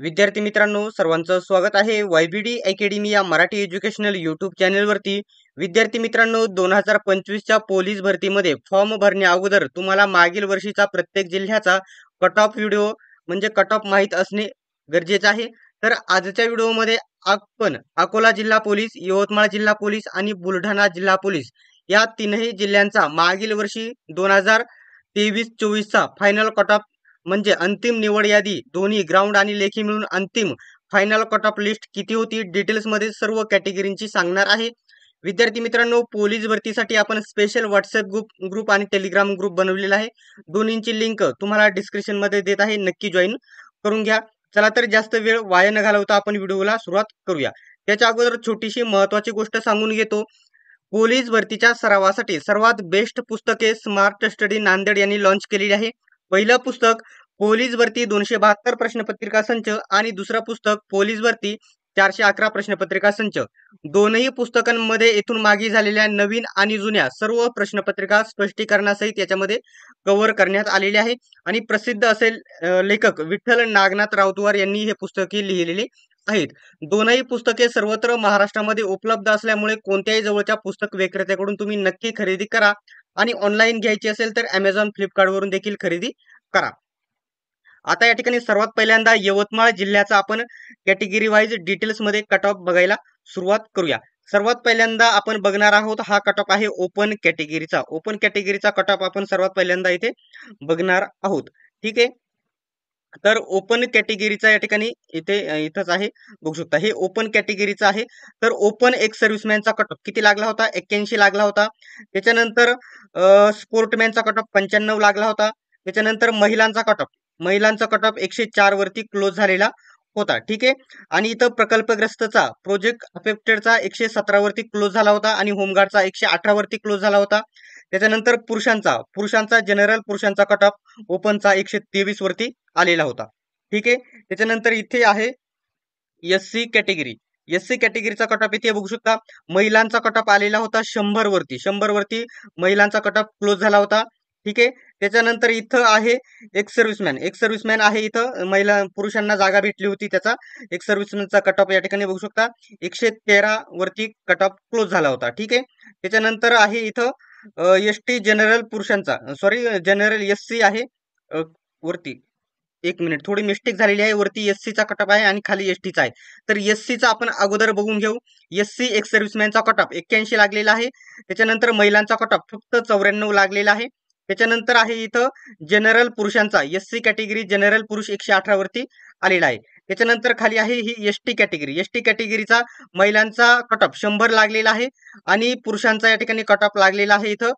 विद्यार्थी मित्रांनो, सर्वांचं स्वागत आहे YBD अकॅडमी या मराठी एज्युकेशनल यूट्यूब चॅनलवरती। विद्यार्थी मित्रांनो, 2025च्या पोलीस भरतीमध्ये फॉर्म भरण्या अगोदर तुम्हाला मागील वर्षीचा प्रत्येक जिल्ह्याचा कट ऑफ व्हिडिओ म्हणजे कट ऑफ माहित असणे गरजेचे आहे। तर आजच्या व्हिडिओमध्ये आपण अकोला जिल्हा पोलीस, यवतमाळ जिल्हा पोलीस आणि बुलढाणा जिल्हा पोलीस या तीनही जिल्ह्यांचा मागील वर्षी 2023-24चा फायनल कट ऑफ म्हणजे अंतिम निवड यादी दोन्ही ग्राउंड आणि लेखी मिळून अंतिम फायनल कट ऑफ लिस्ट किती होती डिटेल्स मध्ये सर्व कॅटेगरीची सांगणार आहे। विद्यार्थी मित्रांनो, पोलीस भरतीसाठी आपण स्पेशल व्हॉट्सअप ग्रुप आणि टेलिग्राम ग्रुप बनवलेला आहे। दोन्हींची लिंक तुम्हाला डिस्क्रिप्शन मध्ये देत आहे, नक्की जॉईन करून घ्या। चला तर जास्त वेळ वाया न घालवता आपण व्हिडिओला सुरुवात करूया। त्याच्या अगोदर छोटीशी महत्त्वाची गोष्ट सांगून घेतो। पोलीस भरतीच्या सरावासाठी सर्वात बेस्ट पुस्तके स्मार्ट स्टडी नांदेड यांनी लॉन्च केलेली आहे। पहिलं पुस्तक पोलीस भरती 272 प्रश्नपत्रिका संच आणि दुसरं पुस्तक पोलीस भरती 411 प्रश्नपत्रिका संच। दोनही पुस्तकांमध्ये येथून मागे झालेल्या नवीन आणि जुन्या सर्व प्रश्नपत्रिका स्पष्टीकरणासहित याच्यामध्ये कव्हर करण्यात आलेले आहे। आणि प्रसिद्ध असे लेखक विठ्ठल नागनाथ राऊतवार यांनी हे पुस्तके लिहिलेली आहेत। दोनही पुस्तके सर्वत्र महाराष्ट्रामध्ये उपलब्ध असल्यामुळे कोणत्याही जवळच्या पुस्तक विक्रेत्याकडून तुम्ही नक्की खरेदी करा आणि ऑनलाईन घ्यायची असेल तर Amazon फ्लिपकार्ट वरून देखील खरेदी करा। आता या ठिकाणी सर्वात पहिल्यांदा यवतमाळ जिल्ह्याचा आपण कॅटेगरी वाईज डिटेल्स मध्ये कट ऑफ बघायला सुरुवात करूया। सर्वात पहिल्यांदा आपण बघणार आहोत हा कट ऑफ आहे ओपन कॅटेगरीचा। ओपन कॅटेगरीचा कट ऑफ आपण सर्वात पहिल्यांदा इथे बघणार आहोत, ठीक आहे। तर ओपन कॅटेगरीचा या ठिकाणी इथंच आहे, बघू शकता हे ओपन कॅटेगरीचा आहे। तर ओपन एक सर्व्हिसमॅनचा कट ऑफ किती लागला होता? 81 लागला होता। त्याच्यानंतर स्पोर्टमॅनचा कट ऑफ 95 लागला होता। त्याच्यानंतर महिलांचा कट ऑफ 104 वरती क्लोज झालेला होता, ठीक आहे। आणि इथं प्रकल्पग्रस्तचा प्रोजेक्ट अफेक्टेडचा 117 वरती क्लोज झाला होता आणि होमगार्डचा 118 वरती क्लोज झाला होता। त्याच्यानंतर पुरुषांचा जनरल पुरुषांचा कट ऑफ ओपनचा 123 वरती आलेला होता, ठीक आहे। त्याच्यानंतर इथे आहे SC कॅटेगरी। SC कॅटेगरीचा कट ऑफ इथे बघू शकता। महिलांचा कट ऑफ आलेला होता 100 वरती महिलांचा कट ऑफ क्लोज झाला होता, ठीक आहे। त्याच्यानंतर इथं आहे एक सर्व्हिसमॅन आहे। इथं पुरुषांना जागा भेटली होती, त्याचा एक सर्व्हिसमॅनचा कट ऑफ या ठिकाणी बघू शकता 113 वरती कट ऑफ क्लोज झाला होता, ठीक आहे। त्याच्यानंतर आहे इथं ST जनरल पुरुषांचा जनरल SC आहे वरती, एक मिनिट थोडी मिस्टेक झालेली आहे, वरती SC चा कट ऑफ आहे आणि खाली ST चा आहे। तर SC चा आपण अगोदर बघून घेऊ। SC एक सर्व्हिसमॅनचा कट ऑफ 81 लागलेला आहे। त्याच्यानंतर महिलांचा कट ऑफ फक्त 94 लागलेला आहे। त्याच्यानंतर आहे इथं जनरल पुरुषांचा SC कॅटेगरी जनरल पुरुष 118 वरती आलेला आहे। त्याच्यानंतर खाली आहे ही ST कॅटेगरीचा महिलांचा कट ऑफ 100 लागलेला आहे आणि पुरुषांचा या ठिकाणी कट ऑफ लागलेला आहे इथं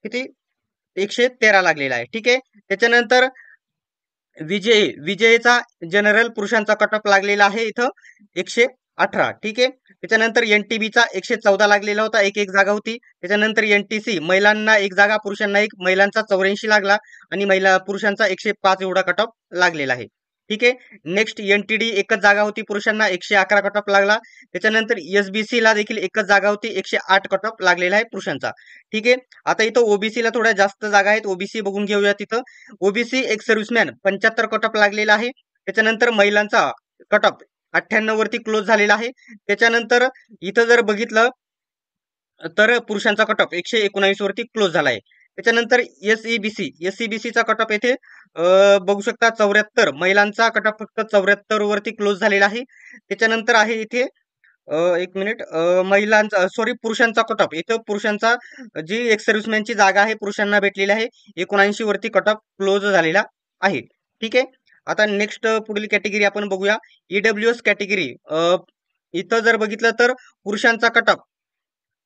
किती 113 लागलेला आहे, ठीक आहे। त्याच्यानंतर विजयचा जनरल पुरुषांचा कट ऑफ लागलेला आहे इथं 118, ठीक आहे। त्याच्यानंतर NTBचा 114 लागलेला होता, एक जागा होती। त्याच्यानंतर NTC महिलांना एक जागा पुरुषांना एक, महिलांचा 84 लागला आणि पुरुषांचा 105 एवढा कट ऑफ लागलेला आहे, ठीक आहे। नेक्स्ट NTD एकच जागा होती, पुरुषांना 111 कट ऑफ लागला। त्याच्यानंतर SBC ला देखील एकच जागा होती, 108 कट ऑफ लागलेला आहे पुरुषांचा, ठीक आहे। आता इथं OBC ला थोड्या जास्त जागा आहेत, OBC बघून घेऊया। तिथं OBC एक सर्व्हिसमॅन 75 कट ऑफ लागलेला आहे। त्याच्यानंतर महिलांचा कट ऑफ 98 वरती क्लोज झालेला आहे। त्याच्यानंतर इथं जर बघितलं तर पुरुषांचा कट ऑफ 119 वरती क्लोज झाला आहे। त्याच्यानंतर SEBC चा कट ऑफ येथे बघू शकता 74, महिलांचा कट ऑफ फक्त 74 वरती क्लोज झालेला आहे। त्याच्यानंतर आहे इथे एक मिनिट पुरुषांचा कट ऑफ, इथं पुरुषांचा जी एक सर्व्हिसमॅनची जागा आहे पुरुषांना भेटलेली आहे 79 वरती कट ऑफ क्लोज झालेला आहे, ठीक आहे। आता नेक्स्ट पुढील कॅटेगरी आपण बघूया EWS कॅटेगरी। इथं जर बघितलं तर पुरुषांचा कट ऑफ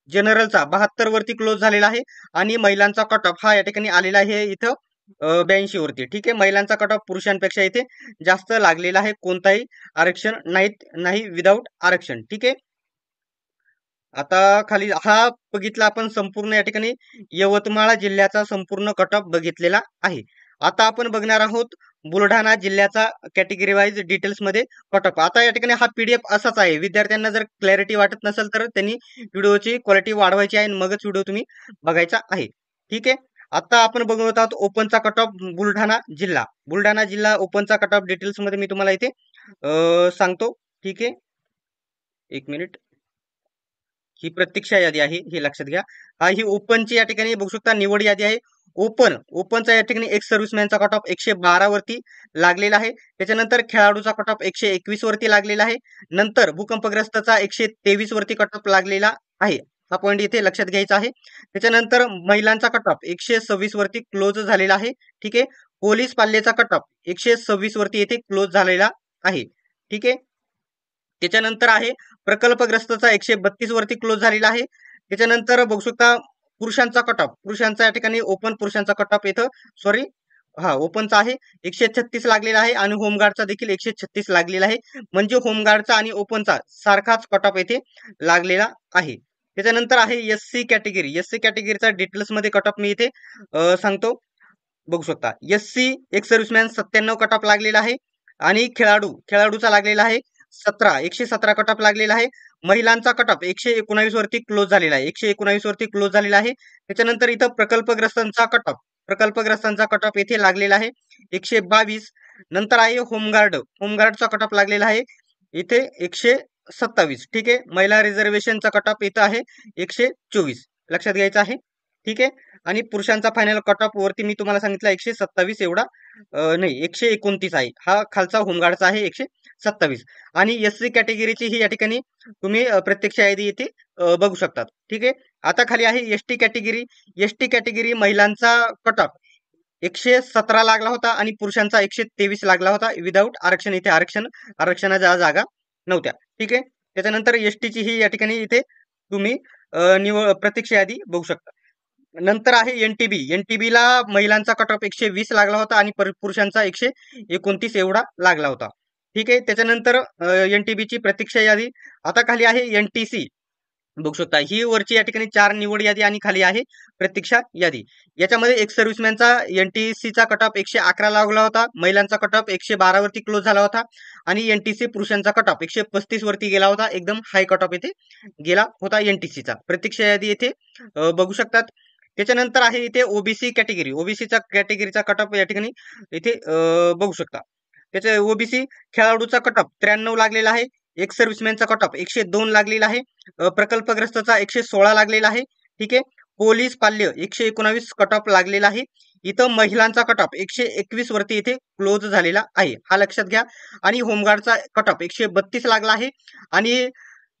जनरलचा 72 वरती क्लोज झालेला आहे आणि महिलांचा कट ऑफ हा या ठिकाणी आलेला आहे इथं 82 वरती, ठीक आहे। महिलांचा कट ऑफ पुरुषांपेक्षा इथे जास्त लागलेला आहे, कोणताही आरक्षण नाही विदाऊट आरक्षण, ठीक आहे। आता खाली हा बघितला आपण संपूर्ण या ठिकाणी यवतमाळ जिल्ह्याचा संपूर्ण कट ऑफ बघितलेला आहे। आता आपण बघणार आहोत बुलढाणा जिल्ह्याचा कॅटेगरी वाईज डिटेल्स मध्ये कट ऑफ। आता या ठिकाणी हा PDF असाच आहे, विद्यार्थ्यांना जर क्लॅरिटी वाटत नसेल तर त्यांनी व्हिडिओची क्वालिटी वाढवायची आहे आणि मगच व्हिडिओ तुम्ही बघायचा आहे, ठीक आहे। आता आपण बघत आहोत ओपनचा कट ऑफ बुलढाणा जिल्हा. बुलढाणा जिल्हा ओपनचा कट ऑफ डिटेल्स मध्ये मी तुम्हाला इथे सांगतो. ठीक आहे, एक मिनिट. ही प्रतीक्षा यादी आहे, हे लक्षात घ्या. ही ओपनची या ठिकाणी बघू शकता निवड यादी आहे. ओपनचा या ठिकाणी एक सर्व्हिसमॅनचा कट ऑफ 112 वरती लागलेला आहे. त्याच्यानंतर खेळाडूचा कट ऑफ 121 वरती लागलेला आहे. नंतर भूकंपग्रस्तचा 123 वरती कट ऑफ लागलेला आहे. हा पॉईंट इथे लक्षात घ्यायचा आहे. त्याच्यानंतर महिलांचा कट ऑफ 126 वरती क्लोज झालेला आहे. ठीक आहे. पोलीस पाल्याचा कट ऑफ 126 वरती येथे क्लोज झालेला आहे. ठीक आहे. त्याच्यानंतर आहे प्रकल्पग्रस्तचा 132 वरती क्लोज झालेला आहे. त्याच्यानंतर बघू शकता पुरुषांचा कट ऑफ, पुरुषांचा या ठिकाणी ओपन पुरुषांचा कट ऑफ इथं सॉरी ओपनचा आहे 136 लागलेला आहे आणि होमगार्डचा देखील 136 लागलेला आहे. म्हणजे होमगार्डचा आणि ओपनचा सारखाच कट ऑफ येथे लागलेला आहे. त्याच्यानंतर आहे एससी कॅटेगरी. एससी कॅटेगरीचा डिटेल्स मध्ये कट ऑफ मी इथे सांगतो. बघू शकता एससी एक सर्व्हिसमॅन 97 कट ऑफ लागलेला आहे आणि खेळाडूचा लागलेला आहे 117 कट ऑफ लागलेला आहे. महिलांचा कट ऑफ 119 वरती क्लोज झालेला आहे. 119 वरती क्लोज झालेला आहे. त्याच्यानंतर इथं प्रकल्पग्रस्तांचा कट ऑफ येथे लागलेला आहे 122. नंतर आहे होमगार्डचा कट ऑफ लागलेला आहे इथे 127. ठीक आहे. महिला रिझर्वेशनचा कट ऑफ इथं आहे 124, लक्षात घ्यायचं आहे. ठीक आहे. आणि पुरुषांचा फायनल कट ऑफ वरती मी तुम्हाला सांगितलं 127 एवढा नाही 129 आहे. हा खालचा होमगार्डचा आहे 127. आणि एससी कॅटेगरीची ही या ठिकाणी तुम्ही प्रत्यक्ष यादी इथे बघू शकतात. ठीक आहे. आता खाली आहे एसटी कॅटेगरी. एसटी कॅटेगरी महिलांचा कट ऑफ 117 लागला होता आणि पुरुषांचा 123 लागला होता विदाऊट आरक्षण. इथे आरक्षणाच्या जागा नव्हत्या. ठीक आहे. त्याच्यानंतर एसटीची ही या ठिकाणी इथे तुम्ही प्रत्यक्ष यादी बघू शकता. नंतर आहे एनटीबीला महिलांचा कट ऑफ 120 लागला होता आणि पुरुषांचा 129 एवढा लागला होता. ठीक आहे. त्याच्यानंतर एनटीबीची प्रतीक्षा यादी. आता खाली आहे एनटीसी बघू शकता. ही वरची या ठिकाणी 4 निवड यादी आणि खाली आहे प्रतीक्षा यादी. याच्यामध्ये एक सर्व्हिसमॅनचा एनटीसीचा कट ऑफ 111 लागला होता. महिलांचा कट ऑफ 112 वरती क्लोज झाला होता आणि एनटीसी पुरुषांचा कट ऑफ 135 वरती गेला होता. एकदम हाय कट ऑफ येथे गेला होता एनटीसीचा. प्रतीक्षा यादी येथे बघू शकतात. त्याच्यानंतर आहे इथे ओबीसी कॅटेगरी. ओबीसीचा कॅटेगरीचा कट ऑफ या ठिकाणी इथे बघू शकता. त्याचे ओबीसी खेळाडूचा कट ऑफ 93 लागलेला आहे. एक सर्व्हिसमॅनचा कट ऑफ 102 लागलेला आहे. प्रकल्पग्रस्तचा 116 लागलेला आहे. ठीक आहे. पोलीस पाल्य 119 कट ऑफ लागलेला आहे. इथं महिलांचा कट ऑफ 121 वरती इथे क्लोज झालेला आहे. हा लक्षात घ्या. आणि होमगार्डचा कट ऑफ 132 लागला आहे आणि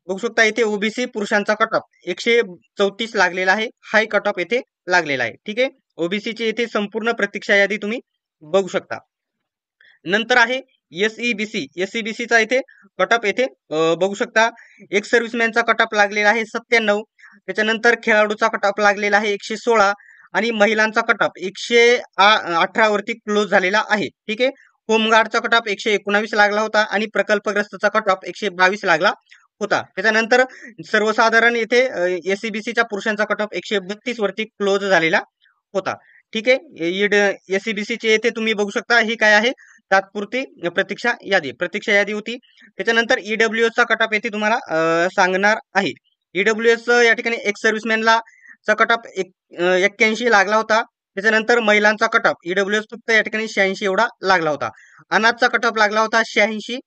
बघू शकता इथे ओबीसी पुरुषांचा कट ऑफ 134 लागलेला आहे. हाय कट ऑफ येथे लागलेला आहे. ठीक आहे. ओबीसीची इथे संपूर्ण प्रतीक्षा यादी तुम्ही बघू शकता. नंतर आहे एसईबीसीचा इथे कट ऑफ येथे बघू शकता. एक सर्व्हिसमॅनचा कट ऑफ लागलेला आहे 97. त्याच्यानंतर खेळाडूचा कट ऑफ लागलेला आहे 116 आणि महिलांचा कट ऑफ 118 वरती क्लोज झालेला आहे. ठीक आहे. होमगार्डचा कट ऑफ 119 लागला होता आणि प्रकल्पग्रस्तचा कट ऑफ 122 लागला होता. त्याच्यानंतर सर्वसाधारण येथे एसईबीसीच्या पुरुषांचा कट ऑफ 132 वरती क्लोज झालेला होता. ठीक आहे. एसईबीसीचे येथे तुम्ही बघू शकता ही काय आहे तात्पुरती प्रतीक्षा यादी होती. त्याच्यानंतर ईडब्ल्यूएसचा कट ऑफ येथे तुम्हाला सांगणार आहे. ईडब्ल्यूएस या ठिकाणी एक सर्व्हिसमॅनला चा कट ऑफ 81 लागला होता. त्याच्यानंतर महिलांचा कट ऑफ ईडब्ल्यूएस फक्त या ठिकाणी 86 एवढा लागला होता. अनाथचा कट ऑफ लागला होता 86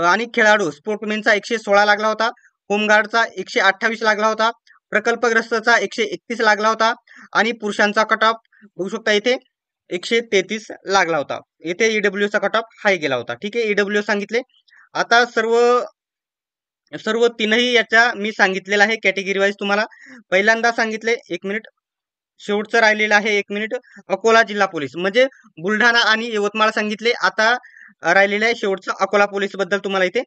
आणि खेळाडू स्पोर्टमॅनचा 116 लागला होता. होमगार्डचा 128 लागला होता. प्रकल्पग्रस्तचा 131 लागला होता आणि पुरुषांचा कट ऑफ बघू शकता इथे 133 लागला होता. इथे ईडब्ल्यूचा कट ऑफ हाय गेला होता. ठीक आहे. ईडब्ल्यू सांगितले. आता सर्व तीनही याच्या मी सांगितलेलं आहे कॅटेगरी वाईज तुम्हाला. पहिल्यांदा सांगितले, एक मिनिट, शेवटचं राहिलेलं आहे 1 मिनिट, अकोला जिल्हा पोलीस म्हणजे बुलढाणा आणि यवतमाळ सांगितले. आता राहिलेलं आहे शेवटचं अकोला पोलीस बद्दल तुम्हाला इथे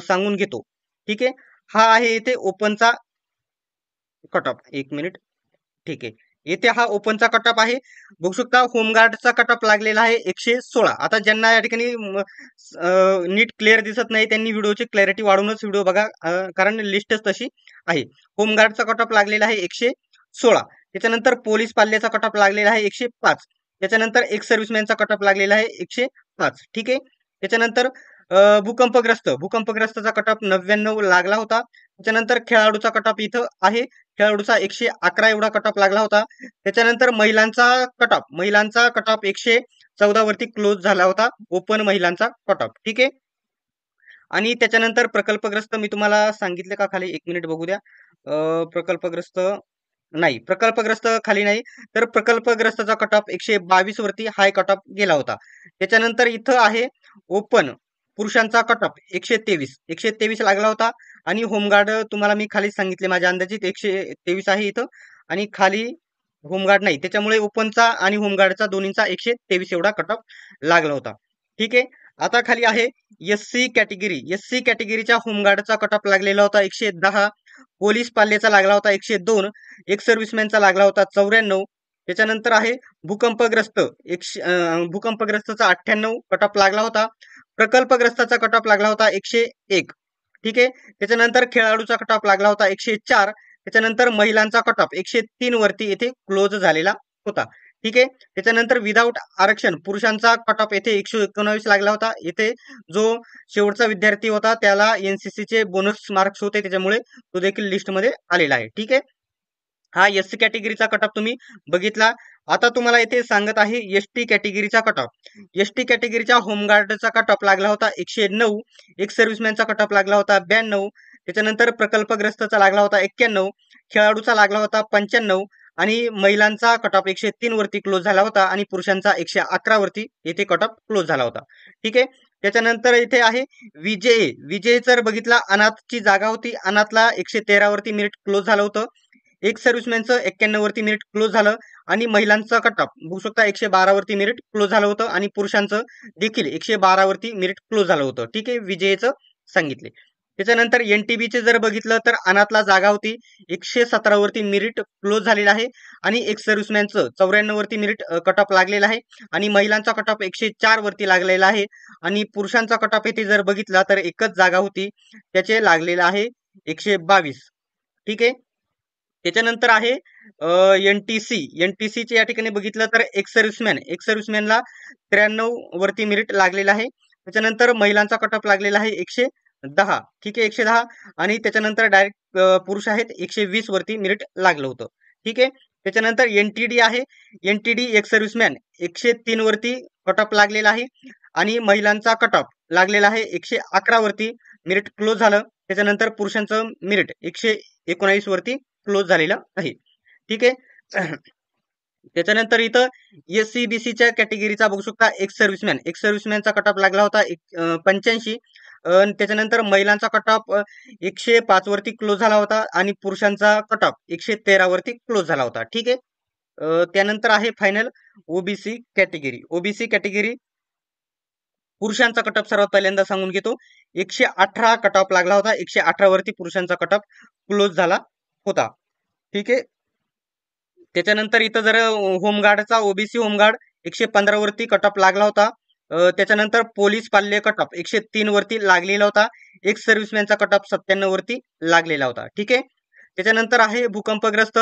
सांगून घेतो. ठीक आहे. हा आहे इथे ओपनचा कट ऑफ. 1 मिनिट. ठीक आहे. येथे हा ओपनचा कट ऑफ आहे. बघू शकता होमगार्डचा कट ऑफ लागलेला आहे 116. आता ज्यांना या ठिकाणी नीट क्लिअर दिसत नाही त्यांनी व्हिडिओची क्लॅरिटी वाढवूनच व्हिडिओ बघा, कारण लिस्टच तशी आहे. होमगार्डचा कट ऑफ लागलेला आहे 116. त्याच्यानंतर पोलीस पाल्याचा कट ऑफ लागलेला आहे 105. त्याच्यानंतर एक सर्व्हिसमॅनचा कट ऑफ लागलेला आहे 105. ठीक आहे. त्याच्यानंतर भूकंपग्रस्तचा कट ऑफ 99 लागला होता. त्याच्यानंतर खेळाडूचा कट ऑफ इथं आहे, खेळाडूचा 111 एवढा कट ऑफ लागला होता. त्याच्यानंतर महिलांचा कट ऑफ 114 वरती क्लोज झाला होता, ओपन महिलांचा कट ऑफ. ठीक आहे. आणि त्याच्यानंतर प्रकल्पग्रस्त मी तुम्हाला सांगितले का खाली, एक मिनिट बघू द्या. प्रकल्पग्रस्त नाही, प्रकल्पग्रस्त खाली नाही. तर प्रकल्पग्रस्तचा कट ऑफ 122 वरती हाय कट ऑफ गेला होता. त्याच्यानंतर इथं आहे ओपन पुरुषांचा कट ऑफ 123 लागला होता. आणि होमगार्ड तुम्हाला मी खाली सांगितले माझ्या अंदाजित 123 आहे इथं. आणि खाली होमगार्ड नाही, त्याच्यामुळे ओपनचा आणि होमगार्डचा दोन्हीचा 123 एवढा कट ऑफ लागला होता. ठीक आहे. आता खाली आहे एससी कॅटेगरीच्या होमगार्डचा कट ऑफ लागलेला होता 110, पोलीस पाल्याचा लागला होता 102, एक सर्व्हिसमॅनचा लागला होता 94. त्याच्यानंतर आहे भूकंपग्रस्तचा 98 कट ऑफ लागला होता. प्रकल्पग्रस्ताचा कट ऑफ लागला होता 101. ठीक आहे. त्याच्यानंतर खेळाडूचा कट ऑफ लागला होता 104. त्याच्यानंतर महिलांचा कट ऑफ 103 वरती येथे क्लोज झालेला होता. ठीक आहे. त्याच्यानंतर विदाऊट आरक्षण पुरुषांचा कट ऑफ येथे 119 लागला होता. येथे जो शेवटचा विद्यार्थी होता त्याला एनसीसीचे बोनस मार्क्स होते, त्याच्यामुळे तो देखील लिस्टमध्ये आलेला आहे. ठीक आहे. हा एससी कॅटेगरीचा कट ऑफ तुम्ही बघितला. आता तुम्हाला येथे सांगत आहे एसटी कॅटेगरीचा कट ऑफ. एसटी कॅटेगरीच्या होमगार्डचा कट ऑफ लागला होता 109, एक सर्व्हिसमॅनचा कट ऑफ लागला होता 92, त्याच्यानंतर प्रकल्पग्रस्तचा लागला होता 91, खेळाडूचा लागला होता 95 आणि महिलांचा कट ऑफ 103 वरती क्लोज झाला होता आणि पुरुषांचा 111 वरती येथे कट ऑफ क्लोज झाला होता. ठीक आहे. त्याच्यानंतर इथे आहे विजय जर बघितला, अनाथची जागा होती, अनाथला 113 वरती मेरिट क्लोज झालं होतं. एक सर्व्हिसमॅनचं 91 वरती मेरिट क्लोज झालं आणि महिलांचा कट ऑफ बघू शकता 112 वरती मेरिट क्लोज झालं होतं आणि पुरुषांचं देखील 112 वरती मेरिट क्लोज झालं होतं. ठीक आहे. विजयचं सांगितले. त्याच्यानंतर एनटीबीचे जर बघितलं तर अनाथला जागा होती, 117 वरती मेरिट क्लोज झालेला आहे आणि एक सर्व्हिसमॅनचं 94 वरती मेरिट कट ऑफ लागलेला आहे आणि महिलांचा कट ऑफ 104 वरती लागलेला आहे आणि पुरुषांचा कट ऑफ येथे जर बघितला तर एकच जागा होती, त्याचे लागलेला आहे 122. ठीक आहे. त्याच्यानंतर आहे एनटीसीचे या ठिकाणी बघितलं तर एक सर्व्हिसमॅनला 93 वरती मेरिट लागलेला आहे. त्याच्यानंतर महिलांचा कट ऑफ लागलेला आहे 110. ठीक आहे, 110 आणि त्याच्यानंतर डायरेक्ट पुरुष आहेत 120 वरती मेरिट लागलं होतं. ठीक आहे. त्याच्यानंतर एनटीडी आहे, एनटीडी एक सर्व्हिसमॅन 103 वरती कट ऑफ लागलेला आहे आणि महिलांचा कट ऑफ लागलेला आहे 111 वरती मेरिट क्लोज झालं. त्याच्यानंतर पुरुषांचं मेरिट 119 वरती क्लोज झालेला आहे. ठीक आहे. त्याच्यानंतर इथं एससीबीसीच्या कॅटेगरीचा बघू शकता एक सर्व्हिसमॅनचा कट ऑफ लागला होता 85. त्याच्यानंतर महिलांचा कट ऑफ 105 वरती क्लोज झाला होता आणि पुरुषांचा कट ऑफ 113 वरती क्लोज झाला होता. ठीक आहे. त्यानंतर आहे फायनल ओबीसी कॅटेगरी. पुरुषांचा कट ऑफ सर्वात पहिल्यांदा सांगून घेतो. 118 कट ऑफ लागला होता, 118 वरती पुरुषांचा कट ऑफ क्लोज झाला होता. ठीक आहे. त्याच्यानंतर इथं जर होमगार्डचा ओबीसी होमगार्ड 115 वरती कट ऑफ लागला होता. त्याच्यानंतर पोलीस पाल्य कट ऑफ 103 वरती लागलेला होता. एक सर्व्हिसमॅनचा कट ऑफ 97 वरती लागलेला होता. ठीक आहे. त्याच्यानंतर आहे भूकंपग्रस्त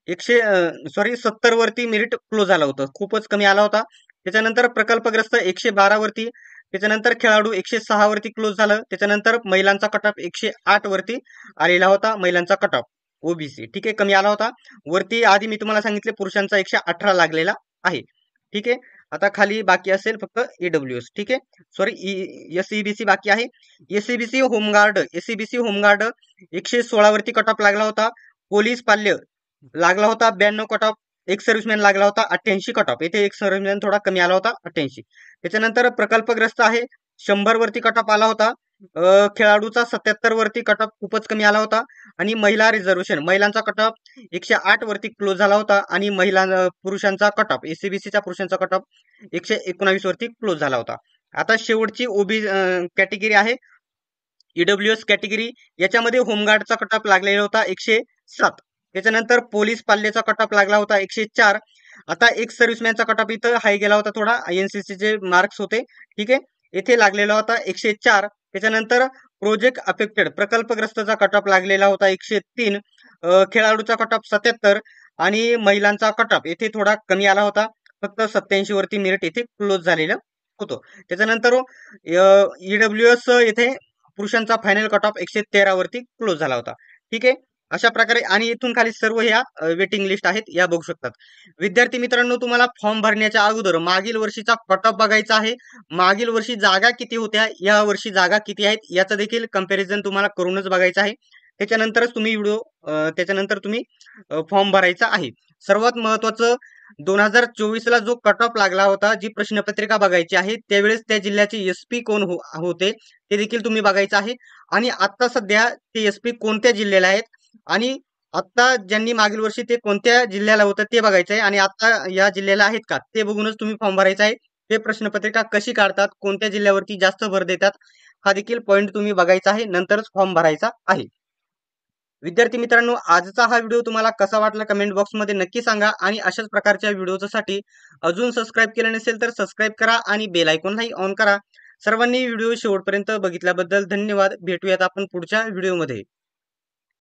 70 वरती मेरिट क्लोज झालं होतं, खूपच कमी आला होता. त्याच्यानंतर प्रकल्पग्रस्त 112 वरती, त्याच्यानंतर खेळाडू 106 वरती क्लोज झालं. त्याच्यानंतर महिलांचा कट ऑफ 108 वरती आलेला होता, महिलांचा कट ऑफ ओबीसी. ठीक आहे, कमी आला होता. वरती आधी मी तुम्हाला सांगितले पुरुषांचा 118 लागलेला आहे. ठीक आहे. आता खाली बाकी असेल फक्त ईडब्ल्यूएस. ठीक आहे, सॉरी एसईबीसी बाकी आहे. एसईबीसी होमगार्ड 116 वरती कट ऑफ लागला होता. पोलीस पाल्य लागला होता 92 कट ऑफ. एक सर्व्हिसमॅन लागला होता 88 कट ऑफ. येथे एक सर्व्हिसमॅन थोडा कमी आला होता 88. त्याच्यानंतर प्रकल्पग्रस्त आहे 100 वरती कट ऑफ आला होता. खेळाडूचा 77 वरती कट ऑफ खूपच कमी आला होता आणि महिलांचा कट ऑफ 108 वरती क्लोज झाला होता आणि पुरुषांचा कट ऑफ एससीबीसीच्या पुरुषांचा कट ऑफ 119 वरती क्लोज झाला होता. आता शेवटची कॅटेगरी आहे ईडब्ल्यूएस कॅटेगरी. याच्यामध्ये होमगार्डचा कट ऑफ लागलेला होता 107. त्याच्यानंतर पोलीस पाल्याचा कट ऑफ लागला होता 104. आता एक सर्व्हिसमॅनचा कट ऑफ इथं हाय गेला होता थोडा, एनसीसीचे मार्क्स होते. ठीक आहे, येथे लागलेला होता 104. त्याच्यानंतर प्रोजेक्ट अफेक्टेड प्रकल्पग्रस्तचा कट ऑफ लागलेला होता 103. खेळाडूचा कट ऑफ 77 आणि महिलांचा कट ऑफ येथे थोडा कमी आला होता, फक्त 87 वरती मेरिट येथे क्लोज झालेलं होतं. त्याच्यानंतर ईडब्ल्यूएस येथे पुरुषांचा फायनल कट ऑफ 113 वरती क्लोज झाला होता. ठीक आहे. अशा प्रकारे आणि इथून खाली सर्व ह्या वेटिंग लिस्ट आहेत या बघू शकतात. विद्यार्थी मित्रांनो, तुम्हाला फॉर्म भरण्याच्या अगोदर मागील वर्षीचा कट ऑफ बघायचा आहे. मागील वर्षी जागा किती होत्या, या वर्षी जागा किती आहेत याचं देखील कंपॅरिझन तुम्हाला करूनच बघायचं आहे. त्याच्यानंतरच तुम्ही त्याच्यानंतर तुम्ही फॉर्म भरायचा आहे. सर्वात महत्वाचं, 2024ला जो कट ऑफ लागला होता, जी प्रश्नपत्रिका बघायची आहे, त्यावेळेस त्या जिल्ह्याचे एसपी कोण होते ते देखील तुम्ही बघायचं आहे. आणि आता सध्या ते एसपी कोणत्या जिल्ह्याला आहेत आणि आता ज्यांनी मागील वर्षी ते कोणत्या जिल्ह्याला होतं ते बघायचं आहे आणि आता या जिल्ह्याला आहेत का ते बघूनच तुम्ही फॉर्म भरायचा आहे. ते प्रश्नपत्रिका कशी काढतात, कोणत्या जिल्ह्यावरती जास्त भर देतात, हा देखील पॉईंट तुम्ही बघायचा आहे. नंतरच फॉर्म भरायचा आहे. विद्यार्थी मित्रांनो, आजचा हा व्हिडिओ तुम्हाला कसा वाटला कमेंट बॉक्समध्ये नक्की सांगा आणि अशाच प्रकारच्या व्हिडिओसाठी अजून सबस्क्राईब केलं नसेल तर सबस्क्राईब करा आणि बेल आयकॉनलाही ऑन करा. सर्वांनी व्हिडिओ शेवटपर्यंत बघितल्याबद्दल धन्यवाद. भेटूयात आपण पुढच्या व्हिडिओमध्ये.